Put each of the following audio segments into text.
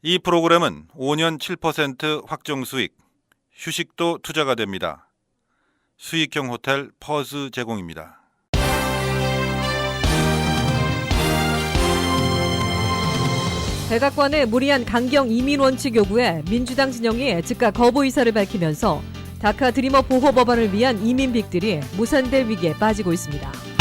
이 프로그램은 5년 7% 확정 수익, 휴식도 투자가 됩니다. 수익형 호텔 퍼스 제공입니다. 백악관의 무리한 강경 이민 원칙 요구에 민주당 진영이 즉각 거부 의사를 밝히면서 다카 드리머 보호 법안을 위한 이민빅들이 무산될 위기에 빠지고 있습니다.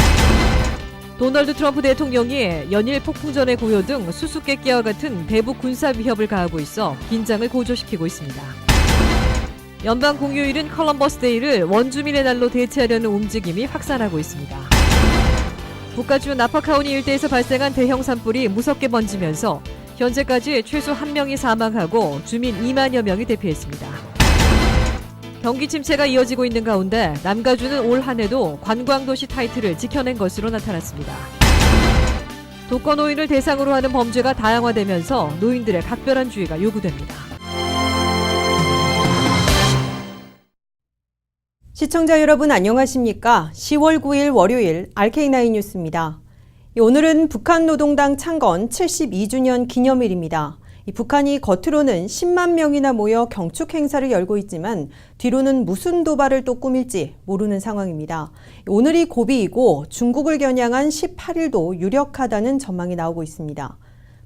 도널드 트럼프 대통령이 연일 폭풍전의 고요 등 수수께끼와 같은 대북 군사 위협을 가하고 있어 긴장을 고조시키고 있습니다. 연방 공휴일인 컬럼버스 데이를 원주민의 날로 대체하려는 움직임이 확산하고 있습니다. 북가주 나파카우니 일대에서 발생한 대형 산불이 무섭게 번지면서 현재까지 최소 1명이 사망하고 주민 2만여 명이 대피했습니다. 경기 침체가 이어지고 있는 가운데 남가주는 올 한 해도 관광도시 타이틀을 지켜낸 것으로 나타났습니다. 독거노인을 대상으로 하는 범죄가 다양화되면서 노인들의 각별한 주의가 요구됩니다. 시청자 여러분 안녕하십니까? 10월 9일 월요일 RK9 뉴스입니다. 오늘은 북한 노동당 창건 72주년 기념일입니다. 북한이 겉으로는 10만 명이나 모여 경축 행사를 열고 있지만 뒤로는 무슨 도발을 또 꾸밀지 모르는 상황입니다. 오늘이 고비이고 중국을 겨냥한 18일도 유력하다는 전망이 나오고 있습니다.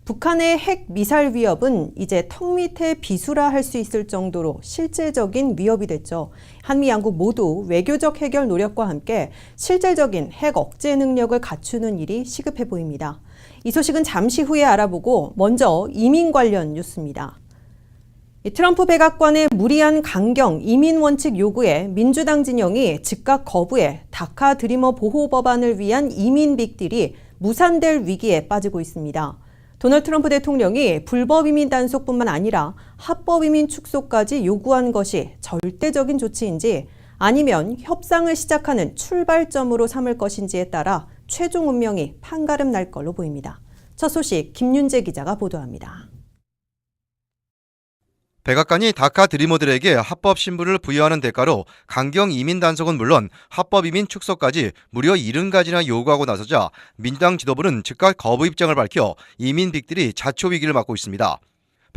북한의 핵 미사일 위협은 이제 턱 밑에 비수라 할 수 있을 정도로 실제적인 위협이 됐죠. 한미 양국 모두 외교적 해결 노력과 함께 실질적인 핵 억제 능력을 갖추는 일이 시급해 보입니다. 이 소식은 잠시 후에 알아보고 먼저 이민 관련 뉴스입니다. 트럼프 백악관의 무리한 강경 이민 원칙 요구에 민주당 진영이 즉각 거부해 다카 드리머 보호 법안을 위한 이민빅들이 무산될 위기에 빠지고 있습니다. 도널드 트럼프 대통령이 불법 이민 단속뿐만 아니라 합법 이민 축소까지 요구한 것이 절대적인 조치인지 아니면 협상을 시작하는 출발점으로 삼을 것인지에 따라 최종 운명이 판가름 날 걸로 보입니다. 첫 소식 김윤재 기자가 보도합니다. 백악관이 다카 드리머들에게 합법 신분을 부여하는 대가로 강경 이민 단속은 물론 합법 이민 축소까지 무려 70가지나 요구하고 나서자 민주당 지도부는 즉각 거부 입장을 밝혀 이민빅들이 자초 위기를 맞고 있습니다.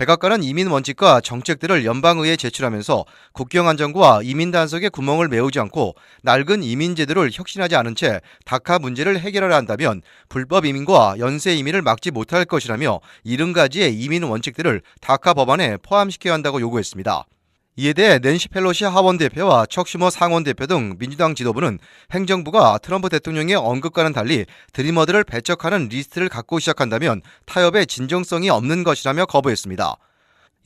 백악관은 이민 원칙과 정책들을 연방의회에 제출하면서 국경안정부와 이민 단속의 구멍을 메우지 않고 낡은 이민 제도를 혁신하지 않은 채 다카 문제를 해결하려 한다면 불법 이민과 연쇄 이민을 막지 못할 것이라며 70가지의 이민 원칙들을 다카 법안에 포함시켜야 한다고 요구했습니다. 이에 대해 낸시 펠로시 하원 대표와 척 슈머 상원 대표 등 민주당 지도부는 행정부가 트럼프 대통령의 언급과는 달리 드리머들을 배척하는 리스트를 갖고 시작한다면 타협의 진정성이 없는 것이라며 거부했습니다.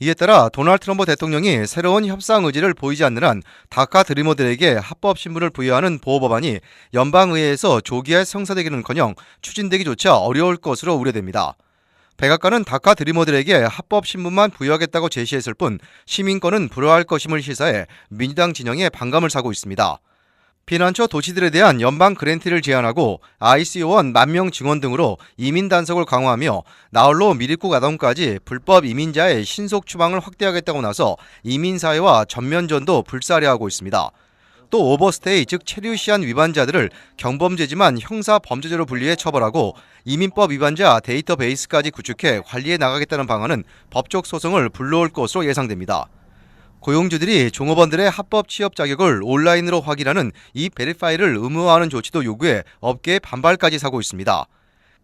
이에 따라 도널드 트럼프 대통령이 새로운 협상 의지를 보이지 않는 한 다카 드리머들에게 합법 신분을 부여하는 보호법안이 연방의회에서 조기에 성사되기는커녕 추진되기조차 어려울 것으로 우려됩니다. 백악관은 다카 드리머들에게 합법 신분만 부여하겠다고 제시했을 뿐 시민권은 불허할 것임을 시사해 민주당 진영에 반감을 사고 있습니다. 피난처 도시들에 대한 연방 그랜트를 제한하고 ICO원 10,000명 증원 등으로 이민 단속을 강화하며 나홀로 미립국 아동까지 불법 이민자의 신속 추방을 확대하겠다고 나서 이민사회와 전면전도 불사려 하고 있습니다. 또 오버스테이 즉 체류시한 위반자들을 경범죄지만 형사범죄자로 분리해 처벌하고 이민법 위반자 데이터베이스까지 구축해 관리해 나가겠다는 방안은 법적 소송을 불러올 것으로 예상됩니다. 고용주들이 종업원들의 합법 취업 자격을 온라인으로 확인하는 이 베리파이를 의무화하는 조치도 요구해 업계의 반발까지 사고 있습니다.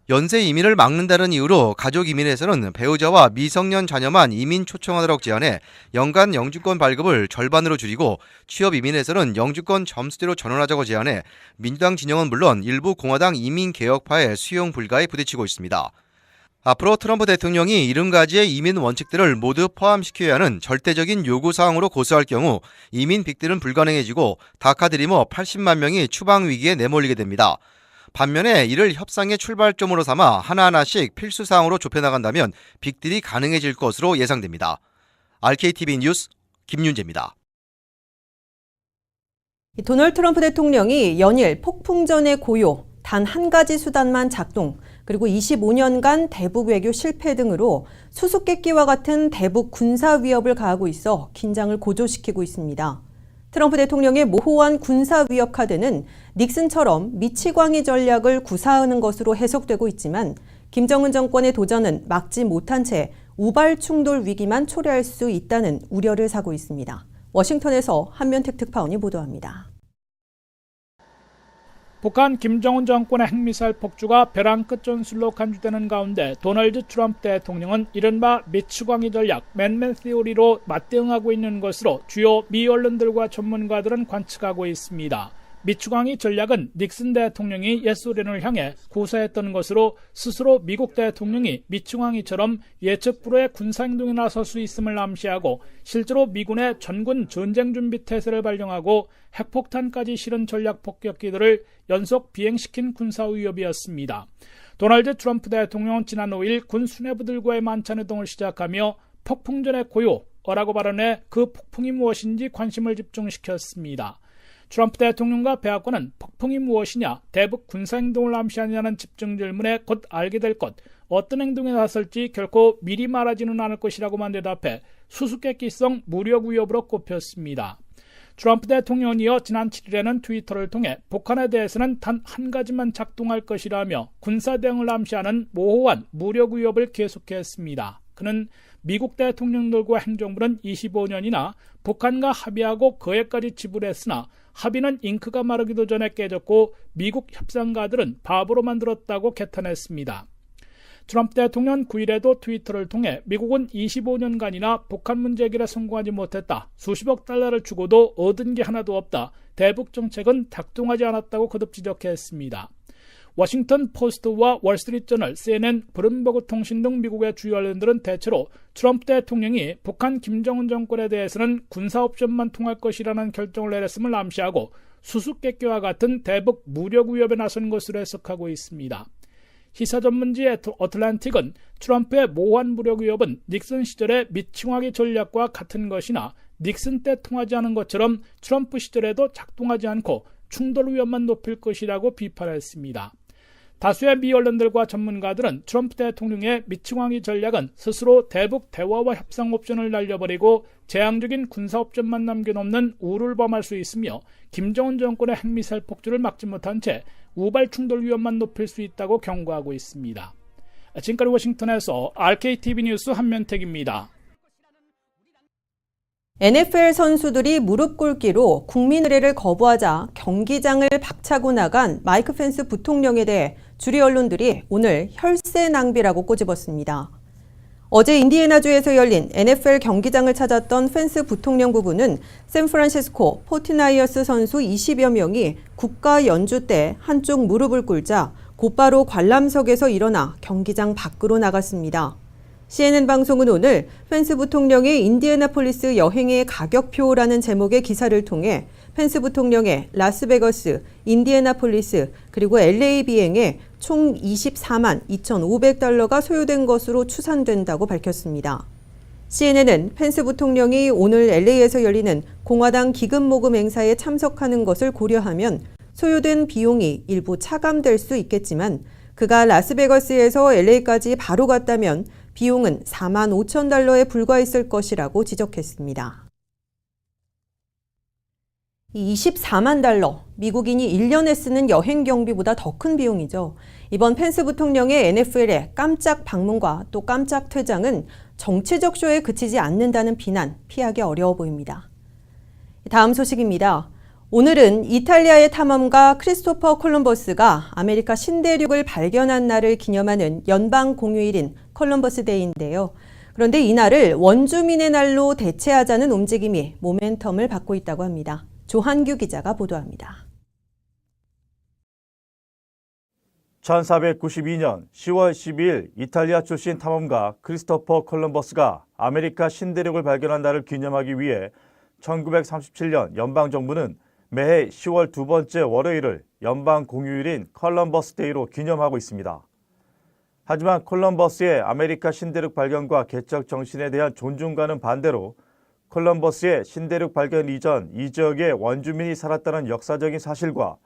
연쇄 이민을 막는다는 이유로 가족 이민에서는 배우자와 미성년 자녀만 이민 초청하도록 제한해 연간 영주권 발급을 절반으로 줄이고 취업 이민에서는 영주권 점수대로 전환하자고 제안해 민주당 진영은 물론 일부 공화당 이민 개혁파의 수용 불가에 부딪히고 있습니다. 앞으로 트럼프 대통령이 70가지의 이민 원칙들을 모두 포함시켜야 하는 절대적인 요구사항으로 고수할 경우 이민 빅들은 불가능해지고 다카 드리머 80만 명이 추방 위기에 내몰리게 됩니다. 반면에 이를 협상의 출발점으로 삼아 하나하나씩 필수사항으로 좁혀나간다면 빅딜이 가능해질 것으로 예상됩니다. RKTV 뉴스 김윤재입니다. 도널드 트럼프 대통령이 연일 폭풍전의 고요, 단 한 가지 수단만 작동, 그리고 25년간 대북 외교 실패 등으로 수수께끼와 같은 대북 군사 위협을 가하고 있어 긴장을 고조시키고 있습니다. 트럼프 대통령의 모호한 군사 위협 카드는 닉슨처럼 미치광이 전략을 구사하는 것으로 해석되고 있지만 김정은 정권의 도전은 막지 못한 채 우발 충돌 위기만 초래할 수 있다는 우려를 사고 있습니다. 워싱턴에서 한면택 특파원이 보도합니다. 북한 김정은 정권의 핵미사일 폭주가 벼랑 끝 전술로 간주되는 가운데 도널드 트럼프 대통령은 이른바 미추광이 전략, 맨맨 시오리로 맞대응하고 있는 것으로 주요 미 언론들과 전문가들은 관측하고 있습니다. 미추광이 전략은 닉슨 대통령이 옛 소련을 향해 구사했던 것으로 스스로 미국 대통령이 미추광이처럼 예측 불허의 군사행동에 나설 수 있음을 암시하고 실제로 미군의 전군 전쟁준비 태세를 발령하고 핵폭탄까지 실은 전략 폭격기들을 연속 비행시킨 군사 위협이었습니다. 도널드 트럼프 대통령은 지난 5일 군 수뇌부들과의 만찬회동을 시작하며 폭풍전의 고요라고 발언해 그 폭풍이 무엇인지 관심을 집중시켰습니다. 트럼프 대통령과 백악관은 폭풍이 무엇이냐, 대북 군사행동을 암시하느냐는 집중 질문에 곧 알게 될 것, 어떤 행동에 나설지 결코 미리 말하지는 않을 것이라고만 대답해 수수께끼성 무력 위협으로 꼽혔습니다. 트럼프 대통령은 이어 지난 7일에는 트위터를 통해 북한에 대해서는 단 한 가지만 작동할 것이라며 군사 대응을 암시하는 모호한 무력 위협을 계속했습니다. 그는 미국 대통령들과 행정부는 25년이나 북한과 합의하고 거액까지 지불했으나 합의는 잉크가 마르기도 전에 깨졌고 미국 협상가들은 바보로 만들었다고 개탄했습니다. 트럼프 대통령은 9일에도 트위터를 통해 미국은 25년간이나 북한 문제 해결에 성공하지 못했다. 수십억 달러를 주고도 얻은 게 하나도 없다. 대북 정책은 작동하지 않았다고 거듭 지적했습니다. 워싱턴 포스트와 월스트리트저널, CNN, 블룸버그 통신 등 미국의 주요 언론들은 대체로 트럼프 대통령이 북한 김정은 정권에 대해서는 군사 옵션만 통할 것이라는 결정을 내렸음을 암시하고 수수께끼와 같은 대북 무력 위협에 나선 것으로 해석하고 있습니다. 시사 전문지 어틀란틱은 트럼프의 모호한 무력 위협은 닉슨 시절의 미칭하기 전략과 같은 것이나 닉슨 때 통하지 않은 것처럼 트럼프 시절에도 작동하지 않고 충돌 위험만 높일 것이라고 비판했습니다. 다수의 미 언론들과 전문가들은 트럼프 대통령의 미칭왕이 전략은 스스로 대북 대화와 협상 옵션을 날려버리고 재앙적인 군사 옵션만 남겨놓는 우를 범할 수 있으며 김정은 정권의 핵미사일 폭주를 막지 못한 채 우발 충돌 위험만 높일 수 있다고 경고하고 있습니다. 지금까지 워싱턴에서 RKTV 뉴스 한면택입니다. NFL 선수들이 무릎 꿇기로 국민 의례를 거부하자 경기장을 박차고 나간 마이크 펜스 부통령에 대해 주류 언론들이 오늘 혈세 낭비라고 꼬집었습니다. 어제 인디애나주에서 열린 NFL 경기장을 찾았던 펜스 부통령 부부는 샌프란시스코 49어스 선수 20여 명이 국가 연주 때 한쪽 무릎을 꿇자 곧바로 관람석에서 일어나 경기장 밖으로 나갔습니다. CNN 방송은 오늘 펜스 부통령의 인디애나폴리스 여행의 가격표라는 제목의 기사를 통해 펜스 부통령의 라스베거스, 인디애나폴리스, 그리고 LA 비행에 총 24만 2,500달러가 소요된 것으로 추산된다고 밝혔습니다. CNN은 펜스 부통령이 오늘 LA에서 열리는 공화당 기금 모금 행사에 참석하는 것을 고려하면 소요된 비용이 일부 차감될 수 있겠지만 그가 라스베거스에서 LA까지 바로 갔다면 비용은 4만 5천 달러에 불과했을 것이라고 지적했습니다. 24만 달러, 미국인이 1년에 쓰는 여행 경비보다 더 큰 비용이죠. 이번 펜스 부통령의 NFL의 깜짝 방문과 또 깜짝 퇴장은 정치적 쇼에 그치지 않는다는 비난, 피하기 어려워 보입니다. 다음 소식입니다. 오늘은 이탈리아의 탐험가 크리스토퍼 콜럼버스가 아메리카 신대륙을 발견한 날을 기념하는 연방 공휴일인 콜럼버스 데이인데요. 그런데 이 날을 원주민의 날로 대체하자는 움직임이 모멘텀을 받고 있다고 합니다. 조한규 기자가 보도합니다. 1492년 10월 12일 이탈리아 출신 탐험가 크리스토퍼 콜럼버스가 아메리카 신대륙을 발견한 날을 기념하기 위해 1937년 연방정부는 매해 10월 두 번째 월요일을 연방 공휴일인 콜럼버스 데이로 기념하고 있습니다. 하지만 콜럼버스의 아메리카 신대륙 발견과 개척 정신에 대한 존중과는 반대로 콜럼버스의 신대륙 발견 이전 이 지역에 원주민이 살았다는 역사적인 사실과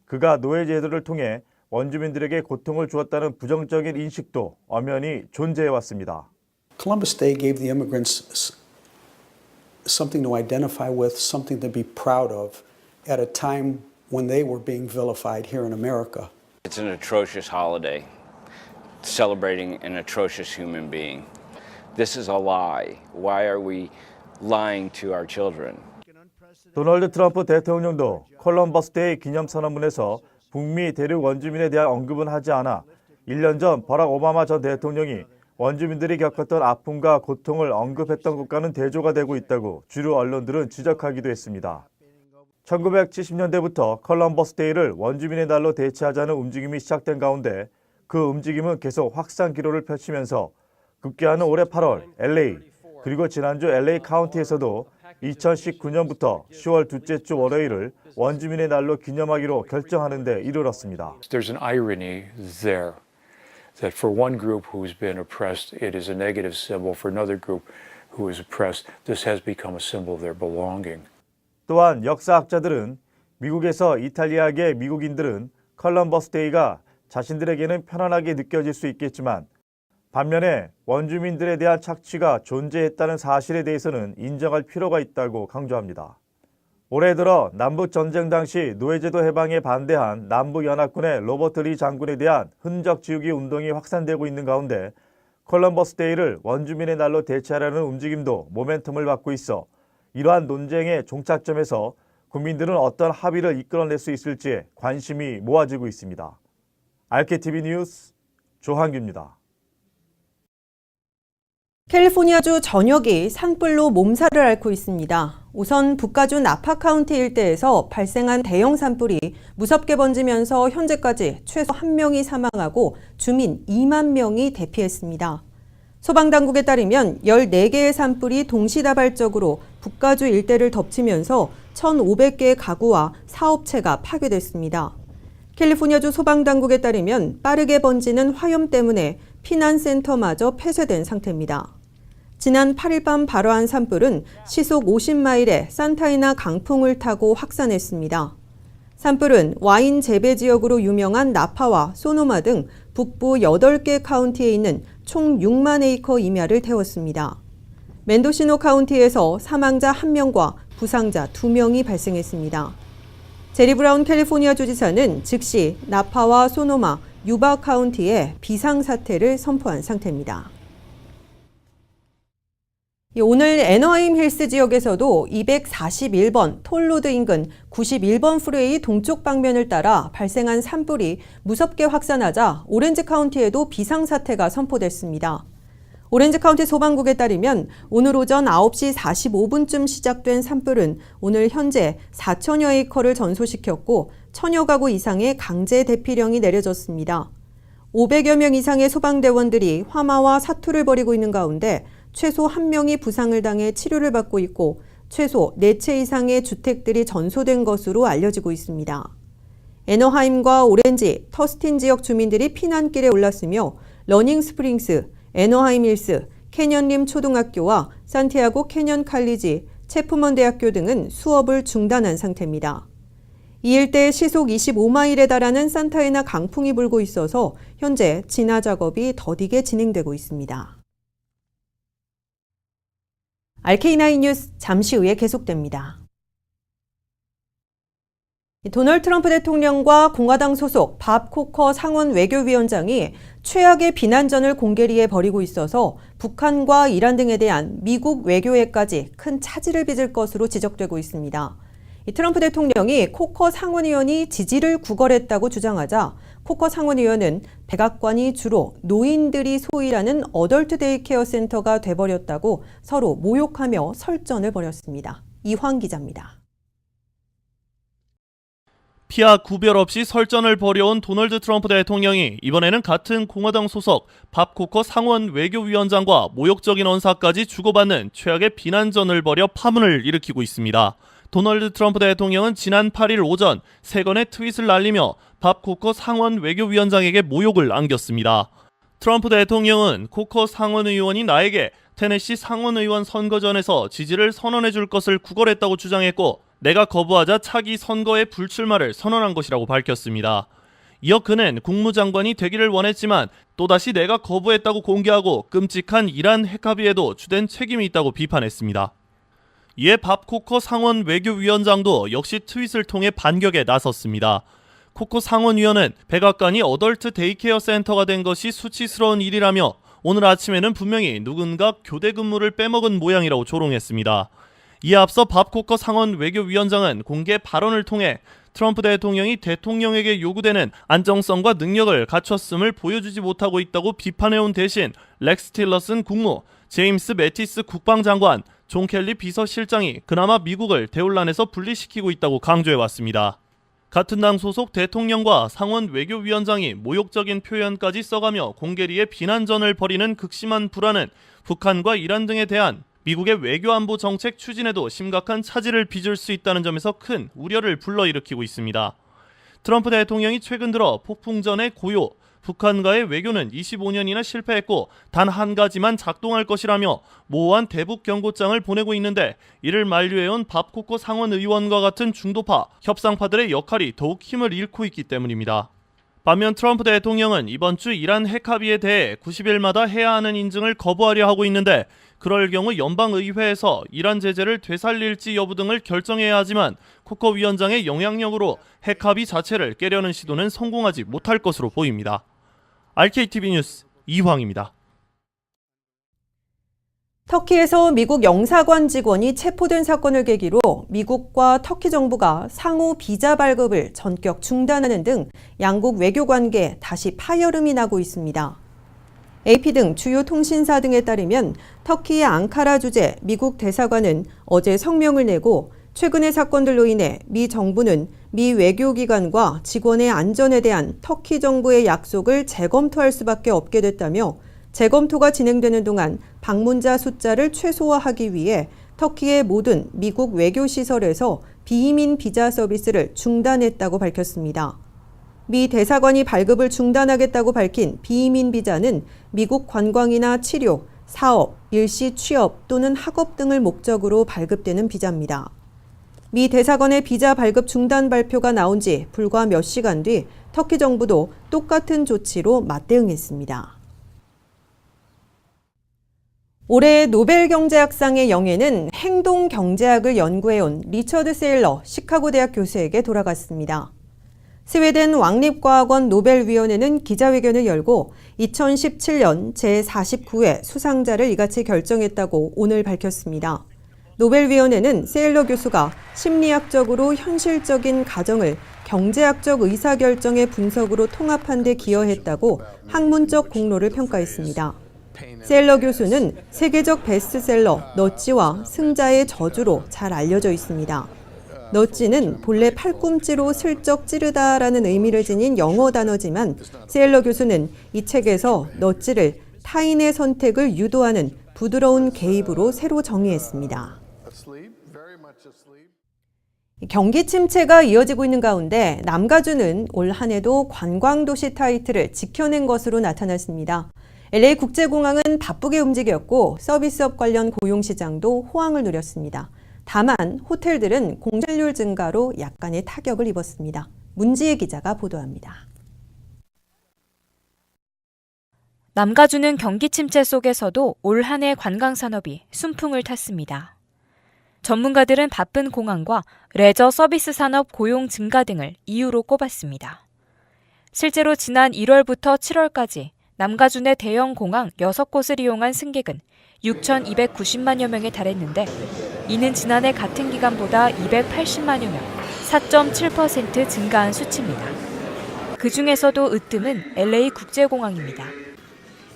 그가 노예 제도를 통해 원주민들에게 고통을 주었다는 부정적인 인식도 엄연히 존재해왔습니다. Columbus Day gave the immigrants something to identify with, something to be proud of at a time when they were being vilified here in America. It's an atrocious holiday, celebrating an atrocious human being. this is a lie. Why are we lying to our children? 도널드 트럼프 대통령도 콜럼버스 데이 기념선언문에서 북미 대륙 원주민에 대한 언급은 하지 않아 1년 전 버락 오바마 전 대통령이 원주민들이 겪었던 아픔과 고통을 언급했던 것과는 대조가 되고 있다고 주류 언론들은 지적하기도 했습니다. 1970년대부터 콜럼버스 데이를 원주민의 날로 대체하자는 움직임이 시작된 가운데 그 움직임은 계속 확산 기로를 펼치면서 급기야는 올해 8월 LA 그리고 지난주 LA 카운티에서도 2019년부터 10월 둘째 주 월요일을 원주민의 날로 기념하기로 결정하는 데 이르렀습니다. There's an irony there that for one group who's been oppressed, it is a negative symbol. For another group who is oppressed, this has become a symbol of their belonging. 또한 역사학자들은 미국에서 이탈리아계 미국인들은 컬럼버스 데이가 자신들에게는 편안하게 느껴질 수 있겠지만 반면에 원주민들에 대한 착취가 존재했다는 사실에 대해서는 인정할 필요가 있다고 강조합니다. 올해 들어 남북전쟁 당시 노예제도 해방에 반대한 남북연합군의 로버트 리 장군에 대한 흔적 지우기 운동이 확산되고 있는 가운데 콜럼버스 데이를 원주민의 날로 대체하려는 움직임도 모멘텀을 받고 있어 이러한 논쟁의 종착점에서 국민들은 어떤 합의를 이끌어낼 수 있을지 관심이 모아지고 있습니다. RKTV 뉴스 조한규입니다. 캘리포니아주 전역이 산불로 몸살을 앓고 있습니다. 우선 북가주 나파 카운티 일대에서 발생한 대형 산불이 무섭게 번지면서 현재까지 최소 1명이 사망하고 주민 2만 명이 대피했습니다. 소방당국에 따르면 14개의 산불이 동시다발적으로 북가주 일대를 덮치면서 1,500개의 가구와 사업체가 파괴됐습니다. 캘리포니아주 소방당국에 따르면 빠르게 번지는 화염 때문에 피난센터마저 폐쇄된 상태입니다. 지난 8일 밤 발화한 산불은 시속 50마일의 산타이나 강풍을 타고 확산했습니다. 산불은 와인 재배 지역으로 유명한 나파와 소노마 등 북부 8개 카운티에 있는 총 6만 에이커 임야를 태웠습니다. 멘도시노 카운티에서 사망자 1명과 부상자 2명이 발생했습니다. 제리 브라운 캘리포니아 주지사는 즉시 나파와 소노마, 유바 카운티에 비상사태를 선포한 상태입니다. 오늘 애너하임 힐스 지역에서도 241번 톨로드 인근 91번 프레이 동쪽 방면을 따라 발생한 산불이 무섭게 확산하자 오렌지 카운티에도 비상사태가 선포됐습니다. 오렌지 카운티 소방국에 따르면 오늘 오전 9시 45분쯤 시작된 산불은 오늘 현재 4천여 에이커를 전소시켰고 1,000여 가구 이상의 강제 대피령이 내려졌습니다. 500여 명 이상의 소방대원들이 화마와 사투를 벌이고 있는 가운데 최소 1명이 부상을 당해 치료를 받고 있고 최소 4채 이상의 주택들이 전소된 것으로 알려지고 있습니다. 애너하임과 오렌지, 터스틴 지역 주민들이 피난길에 올랐으며 러닝 스프링스, 애너하임 힐스, 캐년림 초등학교와 산티아고 캐년 칼리지, 체프먼 대학교 등은 수업을 중단한 상태입니다. 이 일대에 시속 25마일에 달하는 산타이나 강풍이 불고 있어서 현재 진화 작업이 더디게 진행되고 있습니다. RK9 뉴스 잠시 후에 계속됩니다. 도널드 트럼프 대통령과 공화당 소속 밥 코커 상원 외교위원장이 최악의 비난전을 공개리에 벌이고 있어서 북한과 이란 등에 대한 미국 외교에까지 큰 차질을 빚을 것으로 지적되고 있습니다. 트럼프 대통령이 코커 상원의원이 지지를 구걸했다고 주장하자 코커 상원의원은 백악관이 주로 노인들이 소일하는 어덜트 데이케어 센터가 돼버렸다고 서로 모욕하며 설전을 벌였습니다. 이황 기자입니다. 피하 구별 없이 설전을 벌여온 도널드 트럼프 대통령이 이번에는 같은 공화당 소속 밥 코커 상원 외교위원장과 모욕적인 언사까지 주고받는 최악의 비난전을 벌여 파문을 일으키고 있습니다. 도널드 트럼프 대통령은 지난 8일 오전 3건의 트윗을 날리며 밥 코커 상원 외교위원장에게 모욕을 안겼습니다. 트럼프 대통령은 코커 상원의원이 나에게 테네시 상원의원 선거전에서 지지를 선언해 줄 것을 구걸했다고 주장했고 내가 거부하자 차기 선거의 불출마를 선언한 것이라고 밝혔습니다. 이어 그는 국무장관이 되기를 원했지만 또다시 내가 거부했다고 공개하고 끔찍한 이란 핵합의에도 주된 책임이 있다고 비판했습니다. 이에 밥 코커 상원 외교위원장도 역시 트윗을 통해 반격에 나섰습니다. 코커 상원위원은 백악관이 어덜트 데이케어 센터가 된 것이 수치스러운 일이라며 오늘 아침에는 분명히 누군가 교대 근무를 빼먹은 모양이라고 조롱했습니다. 이에 앞서 밥 코커 상원 외교위원장은 공개 발언을 통해 트럼프 대통령이 대통령에게 요구되는 안정성과 능력을 갖췄음을 보여주지 못하고 있다고 비판해온 대신 렉스 틸러슨 국무, 제임스 매티스 국방장관, 존 켈리 비서실장이 그나마 미국을 대혼란에서 분리시키고 있다고 강조해왔습니다. 같은 당 소속 대통령과 상원 외교위원장이 모욕적인 표현까지 써가며 공개리에 비난전을 벌이는 극심한 불안은 북한과 이란 등에 대한 미국의 외교안보 정책 추진에도 심각한 차질을 빚을 수 있다는 점에서 큰 우려를 불러일으키고 있습니다. 트럼프 대통령이 최근 들어 폭풍전의 고요, 북한과의 외교는 25년이나 실패했고 단 한 가지만 작동할 것이라며 모호한 대북 경고장을 보내고 있는데 이를 만류해온 밥 코커 상원 의원과 같은 중도파, 협상파들의 역할이 더욱 힘을 잃고 있기 때문입니다. 반면 트럼프 대통령은 이번 주 이란 핵 합의에 대해 90일마다 해야 하는 인증을 거부하려 하고 있는데 그럴 경우 연방의회에서 이란 제재를 되살릴지 여부 등을 결정해야 하지만 코커 위원장의 영향력으로 핵 합의 자체를 깨려는 시도는 성공하지 못할 것으로 보입니다. RKTV 뉴스 이황입니다. 터키에서 미국 영사관 직원이 체포된 사건을 계기로 미국과 터키 정부가 상호 비자 발급을 전격 중단하는 등 양국 외교 관계에 다시 파열음이 나고 있습니다. AP 등 주요 통신사 등에 따르면 터키의 앙카라 주재 미국 대사관은 어제 성명을 내고 최근의 사건들로 인해 미 정부는 미 외교기관과 직원의 안전에 대한 터키 정부의 약속을 재검토할 수밖에 없게 됐다며 재검토가 진행되는 동안 방문자 숫자를 최소화하기 위해 터키의 모든 미국 외교시설에서 비이민 비자 서비스를 중단했다고 밝혔습니다. 미 대사관이 발급을 중단하겠다고 밝힌 비이민 비자는 미국 관광이나 치료, 사업, 일시 취업 또는 학업 등을 목적으로 발급되는 비자입니다. 미 대사관의 비자 발급 중단 발표가 나온 지 불과 몇 시간 뒤 터키 정부도 똑같은 조치로 맞대응했습니다. 올해 노벨 경제학상의 영예는 행동 경제학을 연구해온 리처드 세일러 시카고 대학 교수에게 돌아갔습니다. 스웨덴 왕립과학원 노벨위원회는 기자회견을 열고 2017년 제49회 수상자를 이같이 결정했다고 오늘 밝혔습니다. 노벨위원회는 세일러 교수가 심리학적으로 현실적인 가정을 경제학적 의사결정의 분석으로 통합한 데 기여했다고 학문적 공로를 평가했습니다. 세일러 교수는 세계적 베스트셀러 너찌와 승자의 저주로 잘 알려져 있습니다. 너찌는 본래 팔꿈치로 슬쩍 찌르다라는 의미를 지닌 영어 단어지만 세일러 교수는 이 책에서 너찌를 타인의 선택을 유도하는 부드러운 개입으로 새로 정의했습니다. 경기 침체가 이어지고 있는 가운데 남가주는 올 한 해도 관광도시 타이틀을 지켜낸 것으로 나타났습니다. LA 국제공항은 바쁘게 움직였고 서비스업 관련 고용시장도 호황을 누렸습니다. 다만 호텔들은 공실률 증가로 약간의 타격을 입었습니다. 문지혜 기자가 보도합니다. 남가주는 경기 침체 속에서도 올 한 해 관광산업이 순풍을 탔습니다. 전문가들은 바쁜 공항과 레저 서비스 산업 고용 증가 등을 이유로 꼽았습니다. 실제로 지난 1월부터 7월까지 남가주 내 대형 공항 6곳을 이용한 승객은 6,290만여 명에 달했는데 이는 지난해 같은 기간보다 280만여 명, 4.7% 증가한 수치입니다. 그 중에서도 으뜸은 LA 국제공항입니다.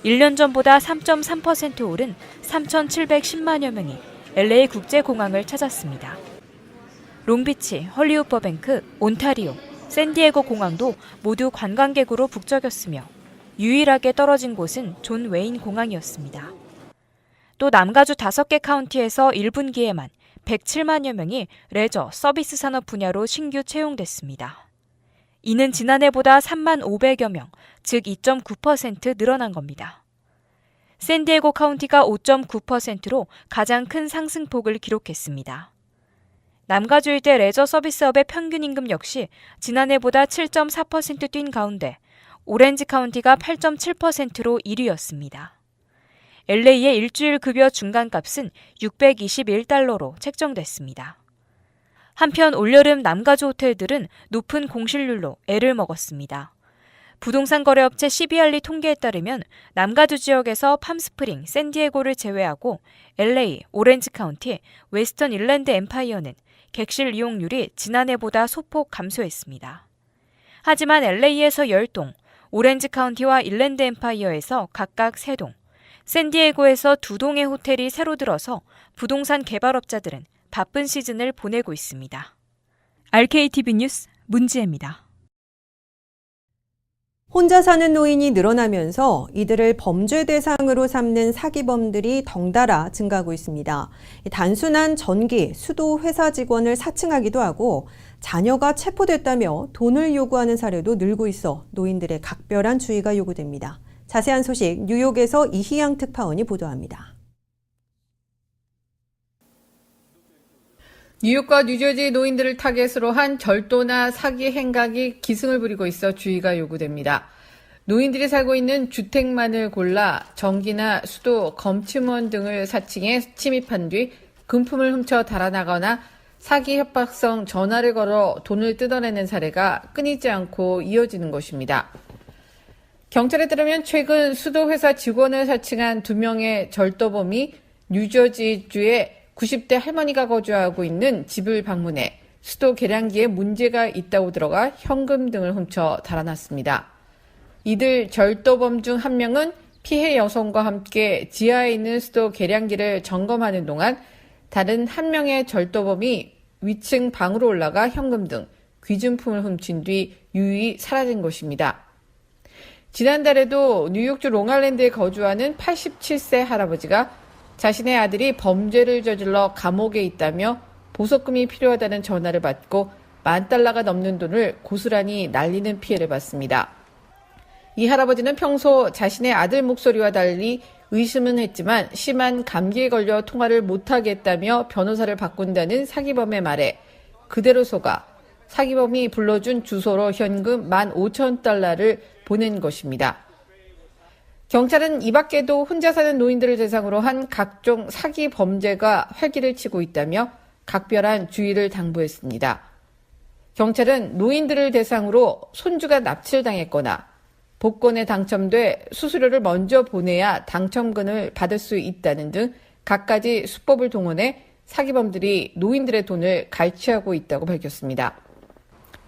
1년 전보다 3.3% 오른 3,710만여 명이 LA 국제공항을 찾았습니다. 롱비치, 헐리우드 버뱅크, 온타리오, 샌디에고 공항도 모두 관광객으로 북적였으며 유일하게 떨어진 곳은 존 웨인 공항이었습니다. 또 남가주 5개 카운티에서 1분기에만 107만여 명이 레저, 서비스 산업 분야로 신규 채용됐습니다. 이는 지난해보다 3만 500여 명, 즉 2.9% 늘어난 겁니다. 샌디에고 카운티가 5.9%로 가장 큰 상승폭을 기록했습니다. 남가주 일대 레저 서비스업의 평균 임금 역시 지난해보다 7.4% 뛴 가운데 오렌지 카운티가 8.7%로 1위였습니다. LA의 일주일 급여 중간값은 621달러로 책정됐습니다. 한편 올여름 남가주 호텔들은 높은 공실률로 애를 먹었습니다. 부동산 거래업체 CBRE 통계에 따르면 남가주 지역에서 팜스프링, 샌디에고를 제외하고 LA, 오렌지 카운티, 웨스턴 일랜드 엠파이어는 객실 이용률이 지난해보다 소폭 감소했습니다. 하지만 LA에서 10동, 오렌지 카운티와 일랜드 엠파이어에서 각각 3동, 샌디에고에서 2동의 호텔이 새로 들어서 부동산 개발업자들은 바쁜 시즌을 보내고 있습니다. RKTV 뉴스 문지혜입니다. 혼자 사는 노인이 늘어나면서 이들을 범죄 대상으로 삼는 사기범들이 덩달아 증가하고 있습니다. 단순한 전기, 수도 회사 직원을 사칭하기도 하고 자녀가 체포됐다며 돈을 요구하는 사례도 늘고 있어 노인들의 각별한 주의가 요구됩니다. 자세한 소식 뉴욕에서 이희양 특파원이 보도합니다. 뉴욕과 뉴저지 노인들을 타겟으로 한 절도나 사기 행각이 기승을 부리고 있어 주의가 요구됩니다. 노인들이 살고 있는 주택만을 골라 전기나 수도, 검침원 등을 사칭해 침입한 뒤 금품을 훔쳐 달아나거나 사기 협박성 전화를 걸어 돈을 뜯어내는 사례가 끊이지 않고 이어지는 것입니다. 경찰에 따르면 최근 수도회사 직원을 사칭한 2명의 절도범이 뉴저지주의 90대 할머니가 거주하고 있는 집을 방문해 수도 계량기에 문제가 있다고 들어가 현금 등을 훔쳐 달아났습니다. 이들 절도범 중 한 명은 피해 여성과 함께 지하에 있는 수도 계량기를 점검하는 동안 다른 한 명의 절도범이 위층 방으로 올라가 현금 등 귀중품을 훔친 뒤 유유히 사라진 것입니다. 지난달에도 뉴욕주 롱아일랜드에 거주하는 87세 할아버지가 자신의 아들이 범죄를 저질러 감옥에 있다며 보석금이 필요하다는 전화를 받고 $10,000가 넘는 돈을 고스란히 날리는 피해를 봤습니다. 이 할아버지는 평소 자신의 아들 목소리와 달리 의심은 했지만 심한 감기에 걸려 통화를 못하겠다며 변호사를 바꾼다는 사기범의 말에 그대로 속아 사기범이 불러준 주소로 현금 $15,000를 보낸 것입니다. 경찰은 이 밖에도 혼자 사는 노인들을 대상으로 한 각종 사기 범죄가 활기를 치고 있다며 각별한 주의를 당부했습니다. 경찰은 노인들을 대상으로 손주가 납치를 당했거나 복권에 당첨돼 수수료를 먼저 보내야 당첨금을 받을 수 있다는 등 갖가지 수법을 동원해 사기범들이 노인들의 돈을 갈취하고 있다고 밝혔습니다.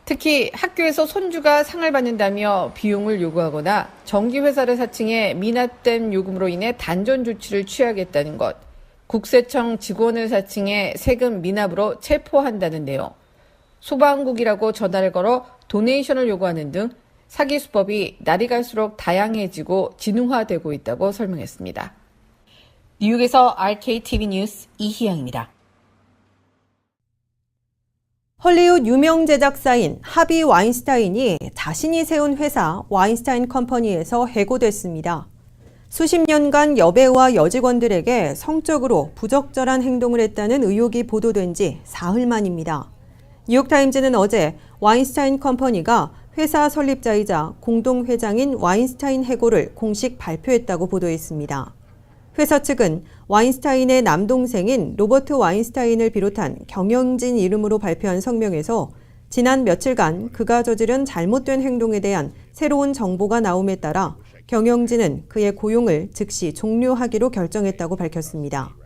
특히 학교에서 손주가 상을 받는다며 비용을 요구하거나 전기회사를 사칭해 미납된 요금으로 인해 단전 조치를 취하겠다는 것, 국세청 직원을 사칭해 세금 미납으로 체포한다는 내용, 소방국이라고 전화를 걸어 도네이션을 요구하는 등 사기 수법이 날이 갈수록 다양해지고 진흥화되고 있다고 설명했습니다. 뉴욕에서 RKTV 뉴스 이희영입니다. 헐리우드 유명 제작사인 하비 와인스타인이 자신이 세운 회사 와인스타인 컴퍼니에서 해고됐습니다. 수십 년간 여배우와 여직원들에게 성적으로 부적절한 행동을 했다는 의혹이 보도된 지 사흘 만입니다. 뉴욕타임즈는 어제 와인스타인 컴퍼니가 회사 설립자이자 공동회장인 와인스타인 해고를 공식 발표했다고 보도했습니다. 회사 측은 와인스타인의 남동생인 로버트 와인스타인을 비롯한 경영진 이름으로 발표한 성명에서 지난 며칠간 그가 저지른 잘못된 행동에 대한 새로운 정보가 나옴에 따라 경영진은 그의 고용을 즉시 종료하기로 결정했다고 밝혔습니다.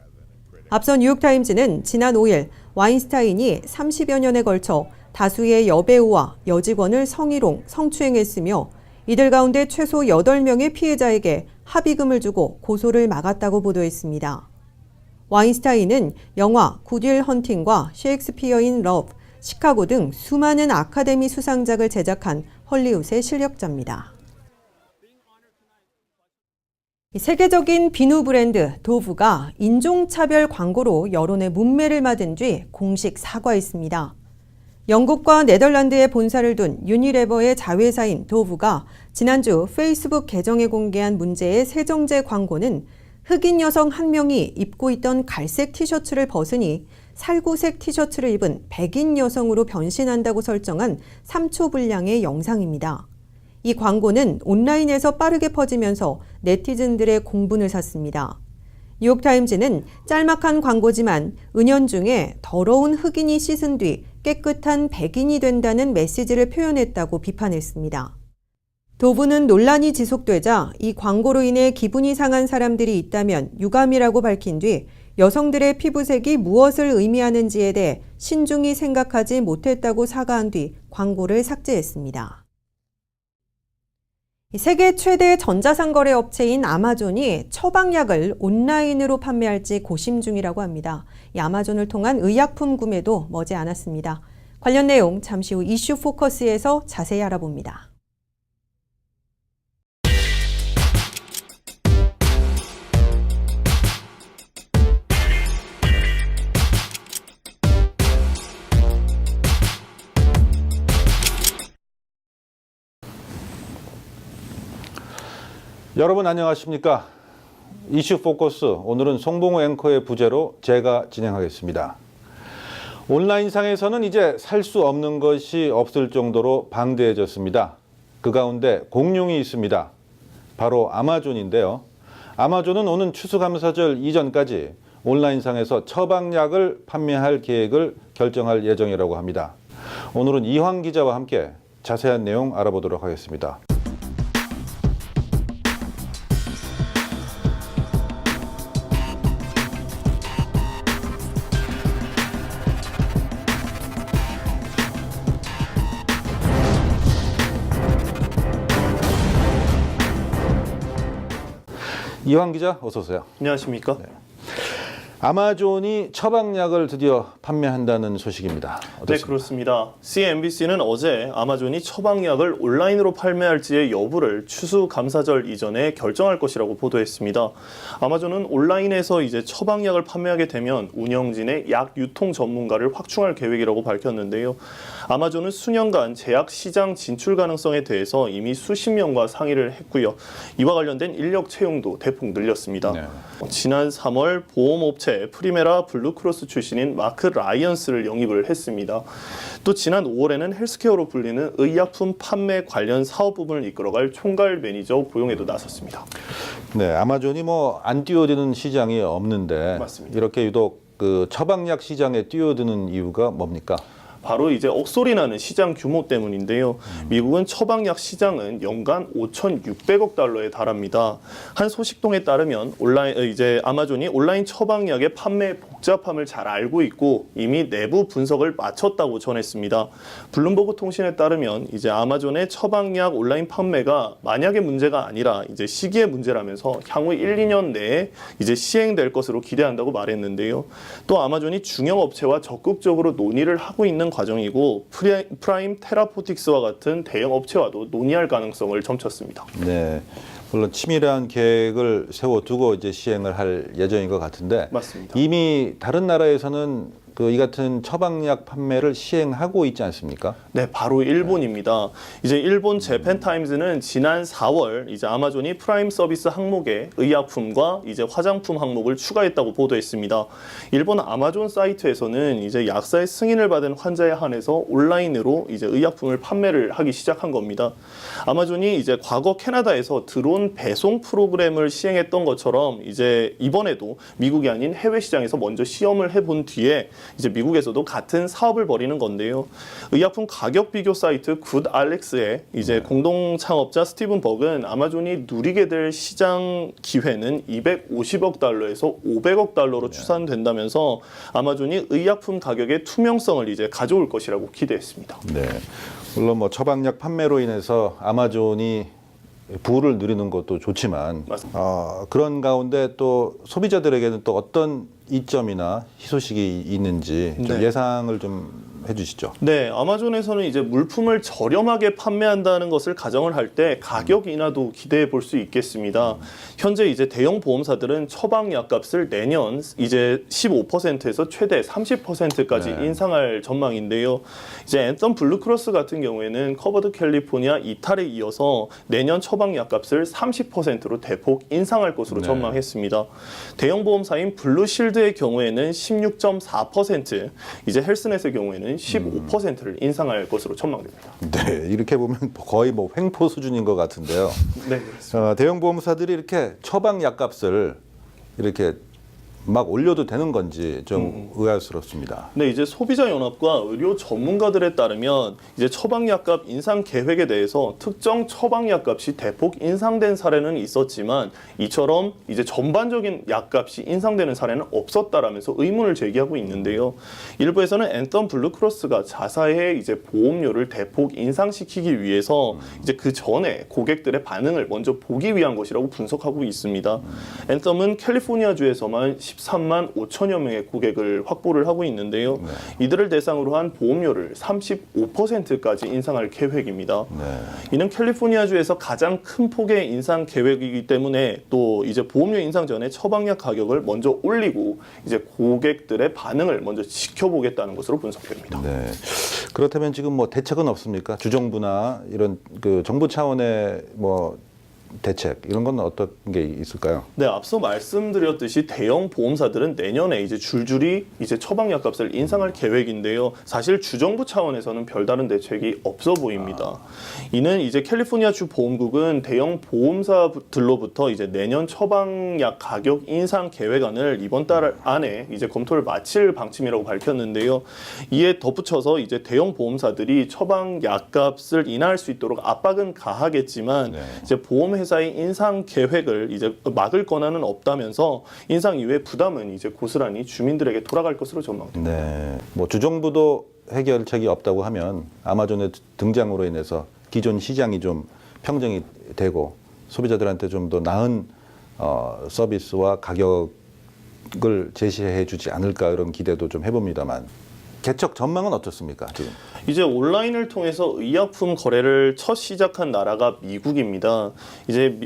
앞서 뉴욕타임즈는 지난 5일 와인스타인이 30여 년에 걸쳐 다수의 여배우와 여직원을 성희롱, 성추행했으며 이들 가운데 최소 8명의 피해자에게 합의금을 주고 고소를 막았다고 보도했습니다. 와인스타인은 영화 굿윌 헌팅과 셰익스피어인 러브, 시카고 등 수많은 아카데미 수상작을 제작한 헐리우드의 실력자입니다. 세계적인 비누 브랜드 도브가 인종차별 광고로 여론의 문매를 맞은 뒤 공식 사과했습니다. 영국과 네덜란드에 본사를 둔 유니레버의 자회사인 도브가 지난주 페이스북 계정에 공개한 문제의 세정제 광고는 흑인 여성 한 명이 입고 있던 갈색 티셔츠를 벗으니 살구색 티셔츠를 입은 백인 여성으로 변신한다고 설정한 3초 분량의 영상입니다. 이 광고는 온라인에서 빠르게 퍼지면서 네티즌들의 공분을 샀습니다. 뉴욕타임즈는 짤막한 광고지만 은연중에 더러운 흑인이 씻은 뒤 깨끗한 백인이 된다는 메시지를 표현했다고 비판했습니다. 도부는 논란이 지속되자 이 광고로 인해 기분이 상한 사람들이 있다면 유감이라고 밝힌 뒤 여성들의 피부색이 무엇을 의미하는지에 대해 신중히 생각하지 못했다고 사과한 뒤 광고를 삭제했습니다. 세계 최대 전자상거래 업체인 아마존이 처방약을 온라인으로 판매할지 고심 중이라고 합니다. 이 아마존을 통한 의약품 구매도 머지 않았습니다. 관련 내용 잠시 후 이슈 포커스에서 자세히 알아봅니다. 여러분 안녕하십니까? 이슈 포커스, 오늘은 송봉우 앵커의 부재로 제가 진행하겠습니다. 온라인상에서는 이제 살 수 없는 것이 없을 정도로 방대해졌습니다. 그 가운데 공룡이 있습니다. 바로 아마존인데요. 아마존은 오는 추수감사절 이전까지 온라인상에서 처방약을 판매할 계획을 결정할 예정이라고 합니다. 오늘은 이황 기자와 함께 자세한 내용 알아보도록 하겠습니다. 이황 기자, 어서 오세요. 안녕하십니까? 네. 아마존이 처방약을 드디어 판매한다는 소식입니다. 어떻습니까? 네, 그렇습니다. CNBC는 어제 아마존이 처방약을 온라인으로 판매할지의 여부를 추수감사절 이전에 결정할 것이라고 보도했습니다. 아마존은 온라인에서 이제 처방약을 판매하게 되면 운영진의 약 유통 전문가를 확충할 계획이라고 밝혔는데요. 아마존은 수년간 제약 시장 진출 가능성에 대해서 이미 수십 명과 상의를 했고요. 이와 관련된 인력 채용도 대폭 늘렸습니다. 네. 지난 3월 보험업체 프리메라 블루크로스 출신인 마크 라이언스를 영입을 했습니다. 또 지난 5월에는 헬스케어로 불리는 의약품 판매 관련 사업 부분을 이끌어갈 총괄 매니저 고용에도 나섰습니다. 네, 아마존이 뭐 안 뛰어드는 시장이 없는데 맞습니다. 이렇게 유독 그 처방약 시장에 뛰어드는 이유가 뭡니까? 바로 이제 억소리 나는 시장 규모 때문인데요. 미국은 처방약 시장은 연간 5,600억 달러에 달합니다. 한 소식통에 따르면 아마존이 온라인 처방약의 판매 복잡함을 잘 알고 있고 이미 내부 분석을 마쳤다고 전했습니다. 블룸버그 통신에 따르면 이제 아마존의 처방약 온라인 판매가 만약의 문제가 아니라 이제 시기의 문제라면서 향후 1, 2년 내에 이제 시행될 것으로 기대한다고 말했는데요. 또 아마존이 중형 업체와 적극적으로 논의를 하고 있는 과정이고 프라임 테라포틱스와 같은 대형 업체와도 논의할 가능성을 점쳤습니다. 네, 물론 치밀한 계획을 세워두고 이제 시행을 할 예정인 것 같은데 맞습니다. 이미 다른 나라에서는 이 같은 처방약 판매를 시행하고 있지 않습니까? 네, 바로 일본입니다. 이제 일본 재팬타임즈는 지난 4월 이제 아마존이 프라임 서비스 항목에 의약품과 이제 화장품 항목을 추가했다고 보도했습니다. 일본 아마존 사이트에서는 이제 약사의 승인을 받은 환자에 한해서 온라인으로 이제 의약품을 판매를 하기 시작한 겁니다. 아마존이 이제 과거 캐나다에서 드론 배송 프로그램을 시행했던 것처럼 이제 이번에도 미국이 아닌 해외 시장에서 먼저 시험을 해본 뒤에 이제 미국에서도 같은 사업을 벌이는 건데요. 의약품 가격 비교 사이트 굿알렉스의 이제 공동 창업자 스티븐 버그는 아마존이 누리게 될 시장 기회는 250억 달러에서 500억 달러로 추산된다면서 아마존이 의약품 가격의 투명성을 이제 가져올 것이라고 기대했습니다. 네, 물론 뭐 처방약 판매로 인해서 아마존이 부를 누리는 것도 좋지만 그런 가운데 또 소비자들에게는 또 어떤 이점이나 희소식이 있는지 좀 네. 예상을 좀 해주시죠. 네, 아마존에서는 이제 물품을 저렴하게 판매한다는 것을 가정을 할 때 가격 인하도 기대해 볼 수 있겠습니다. 현재 이제 대형 보험사들은 처방약 값을 내년 이제 15%에서 최대 30%까지 네. 인상할 전망인데요. 이제 앤썸 블루크로스 같은 경우에는 커버드 캘리포니아 이탈에 이어서 내년 처방약 값을 30%로 대폭 인상할 것으로 네. 전망했습니다. 대형 보험사인 블루실드의 경우에는 16.4%, 이제 헬스넷의 경우에는 15%를 인상할 것으로 전망됩니다. 네, 이렇게 보면 거의 뭐 횡포 수준인 것 같은데요. 네, 그렇습니다. 대형 보험사들이 이렇게 처방약 값을 이렇게 막 올려도 되는 건지 좀 의아스럽습니다. 네, 이제 소비자연합과 의료 전문가들에 따르면 이제 처방약값 인상 계획에 대해서 특정 처방약값이 대폭 인상된 사례는 있었지만 이처럼 이제 전반적인 약값이 인상되는 사례는 없었다라면서 의문을 제기하고 있는데요. 일부에서는 앤썸 블루크로스가 자사의 이제 보험료를 대폭 인상시키기 위해서 이제 그 전에 고객들의 반응을 먼저 보기 위한 것이라고 분석하고 있습니다. 앤썸은 캘리포니아주에서만 13만 5천여 명의 고객을 확보를 하고 있는데요. 이들을 대상으로 한 보험료를 35%까지 인상할 계획입니다. 이는 캘리포니아주에서 가장 큰 폭의 인상 계획이기 때문에 또 이제 보험료 인상 전에 처방약 가격을 먼저 올리고 이제 고객들의 반응을 먼저 지켜보겠다는 것으로 분석됩니다. 네. 그렇다면 지금 뭐 대책은 없습니까? 주정부나 이런 그 정부 차원의 뭐 대책 이런 건 어떤 게 있을까요? 네, 앞서 말씀드렸듯이 대형 보험사들은 내년에 이제 줄줄이 이제 처방약값을 인상할 계획인데요. 사실 주정부 차원에서는 별다른 대책이 없어 보입니다. 이는 이제 캘리포니아 주 보험국은 대형 보험사들로부터 이제 내년 처방약 가격 인상 계획안을 이번 달 안에 이제 검토를 마칠 방침이라고 밝혔는데요. 이에 덧붙여서 이제 대형 보험사들이 처방약값을 인하할 수 있도록 압박은 가하겠지만 이제 보험 회사의 인상 계획을 이제 막을 권한은 없다면서 인상 이후의 부담은 이제 고스란히 주민들에게 돌아갈 것으로 전망됩니다. 네, 뭐 주정부도 해결책이 없다고 하면 아마존의 등장으로 인해서 기존 시장이 좀 평정이 되고 소비자들한테 좀 더 나은 서비스와 가격을 제시해주지 않을까 이런 기대도 좀 해봅니다만 개척 전망은 어떻습니까 지금? 이제 온라인을 통해서 의약품 거래를 첫 시작한 나라가 미국입니다. 이제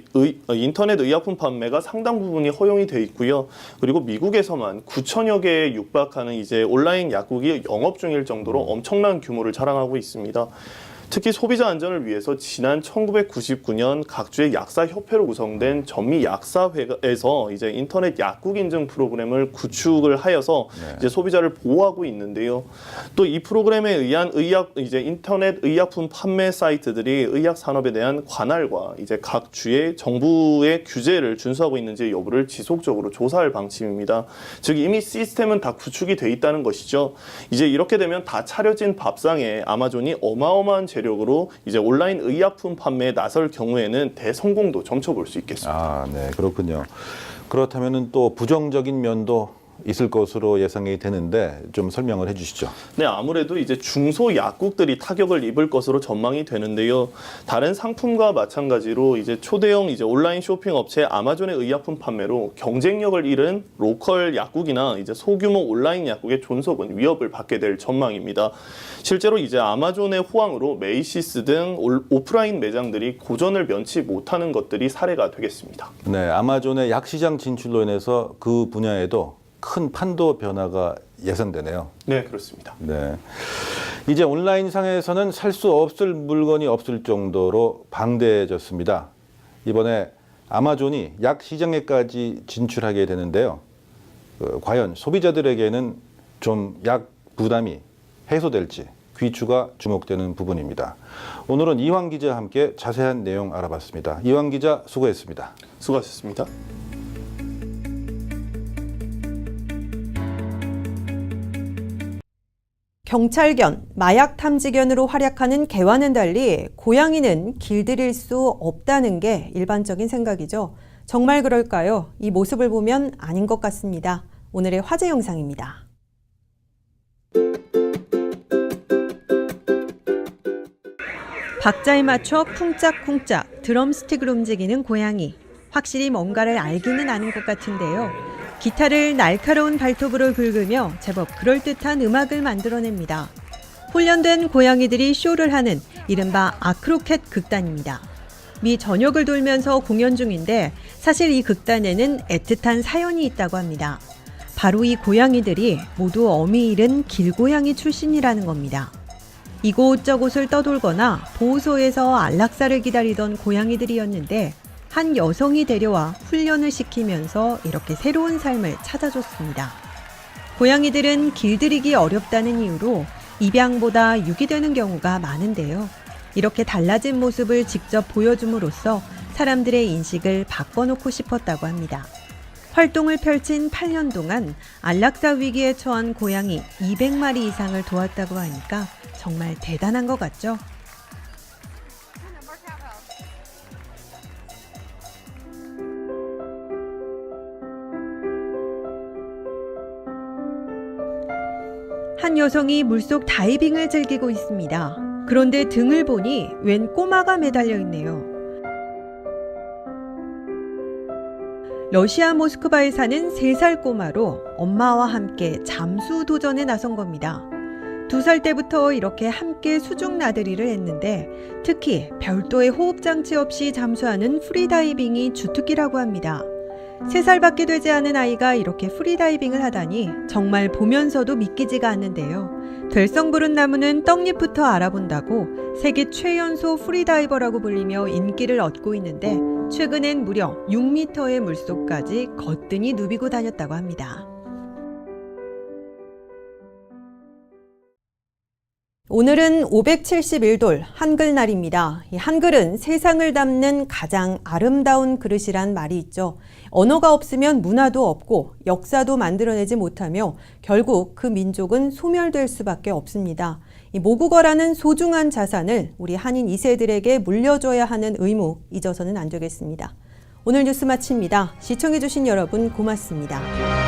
인터넷 의약품 판매가 상당 부분이 허용이 돼 있고요. 그리고 미국에서만 9천여 개에 육박하는 이제 온라인 약국이 영업 중일 정도로 엄청난 규모를 자랑하고 있습니다. 특히 소비자 안전을 위해서 지난 1999년 각주의 약사협회로 구성된 전미약사회에서 이제 인터넷 약국 인증 프로그램을 구축을 하여서 이제 소비자를 보호하고 있는데요. 또 이 프로그램에 의한 이제 인터넷 의약품 판매 사이트들이 의약 산업에 대한 관할과 이제 각 주의 정부의 규제를 준수하고 있는지 여부를 지속적으로 조사할 방침입니다. 즉 이미 시스템은 다 구축이 돼 있다는 것이죠. 이제 이렇게 되면 다 차려진 밥상에 아마존이 어마어마한 재력으로 이제 온라인 의약품 판매에 나설 경우에는 대성공도 점쳐볼 수 있겠습니다. 아, 네, 그렇군요. 그렇다면은 또 부정적인 면도 있을 것으로 예상이 되는데 좀 설명을 해주시죠. 네, 아무래도 이제 중소 약국들이 타격을 입을 것으로 전망이 되는데요. 다른 상품과 마찬가지로 이제 초대형 이제 온라인 쇼핑 업체 아마존의 의약품 판매로 경쟁력을 잃은 로컬 약국이나 이제 소규모 온라인 약국의 존속은 위협을 받게 될 전망입니다. 실제로 이제 아마존의 호황으로 메이시스 등 오프라인 매장들이 고전을 면치 못하는 것들이 사례가 되겠습니다. 네, 아마존의 약시장 진출로 인해서 그 분야에도 큰 판도 변화가 예상되네요. 네, 그렇습니다. 네, 이제 온라인상에서는 살 수 없을 물건이 없을 정도로 방대해졌습니다. 이번에 아마존이 약 시장에까지 진출하게 되는데요. 과연 소비자들에게는 좀 약 부담이 해소될지 귀추가 주목되는 부분입니다. 오늘은 이황 기자와 함께 자세한 내용 알아봤습니다. 이황 기자 수고했습니다. 수고하셨습니다. 경찰견, 마약 탐지견으로 활약하는 개와는 달리 고양이는 길들일 수 없다는 게 일반적인 생각이죠. 정말 그럴까요? 이 모습을 보면 아닌 것 같습니다. 오늘의 화제 영상입니다. 박자에 맞춰 쿵짝쿵짝 드럼스틱을 움직이는 고양이. 확실히 뭔가를 알기는 아는 것 같은데요. 기타를 날카로운 발톱으로 긁으며 제법 그럴듯한 음악을 만들어냅니다. 훈련된 고양이들이 쇼를 하는 이른바 아크로캣 극단입니다. 미 전역을 돌면서 공연 중인데 사실 이 극단에는 애틋한 사연이 있다고 합니다. 바로 이 고양이들이 모두 어미 잃은 길고양이 출신이라는 겁니다. 이곳저곳을 떠돌거나 보호소에서 안락사를 기다리던 고양이들이었는데 한 여성이 데려와 훈련을 시키면서 이렇게 새로운 삶을 찾아줬습니다. 고양이들은 길들이기 어렵다는 이유로 입양보다 유기되는 경우가 많은데요. 이렇게 달라진 모습을 직접 보여줌으로써 사람들의 인식을 바꿔놓고 싶었다고 합니다. 활동을 펼친 8년 동안 안락사 위기에 처한 고양이 200마리 이상을 도왔다고 하니까 정말 대단한 것 같죠? 한 여성이 물속 다이빙을 즐기고 있습니다. 그런데 등을 보니 웬 꼬마가 매달려 있네요. 러시아 모스크바에 사는 3살 꼬마로 엄마와 함께 잠수 도전에 나선 겁니다. 2살 때부터 이렇게 함께 수중 나들이를 했는데 특히 별도의 호흡장치 없이 잠수하는 프리다이빙이 주특기라고 합니다. 3살밖에 되지 않은 아이가 이렇게 프리다이빙을 하다니 정말 보면서도 믿기지가 않는데요. 될성 부른 나무는 떡잎부터 알아본다고 세계 최연소 프리다이버라고 불리며 인기를 얻고 있는데 최근엔 무려 6m의 물속까지 거뜬히 누비고 다녔다고 합니다. 오늘은 571돌 한글날입니다. 이 한글은 세상을 담는 가장 아름다운 그릇이란 말이 있죠. 언어가 없으면 문화도 없고 역사도 만들어내지 못하며 결국 그 민족은 소멸될 수밖에 없습니다. 이 모국어라는 소중한 자산을 우리 한인 2세들에게 물려줘야 하는 의무 잊어서는 안 되겠습니다. 오늘 뉴스 마칩니다. 시청해주신 여러분 고맙습니다.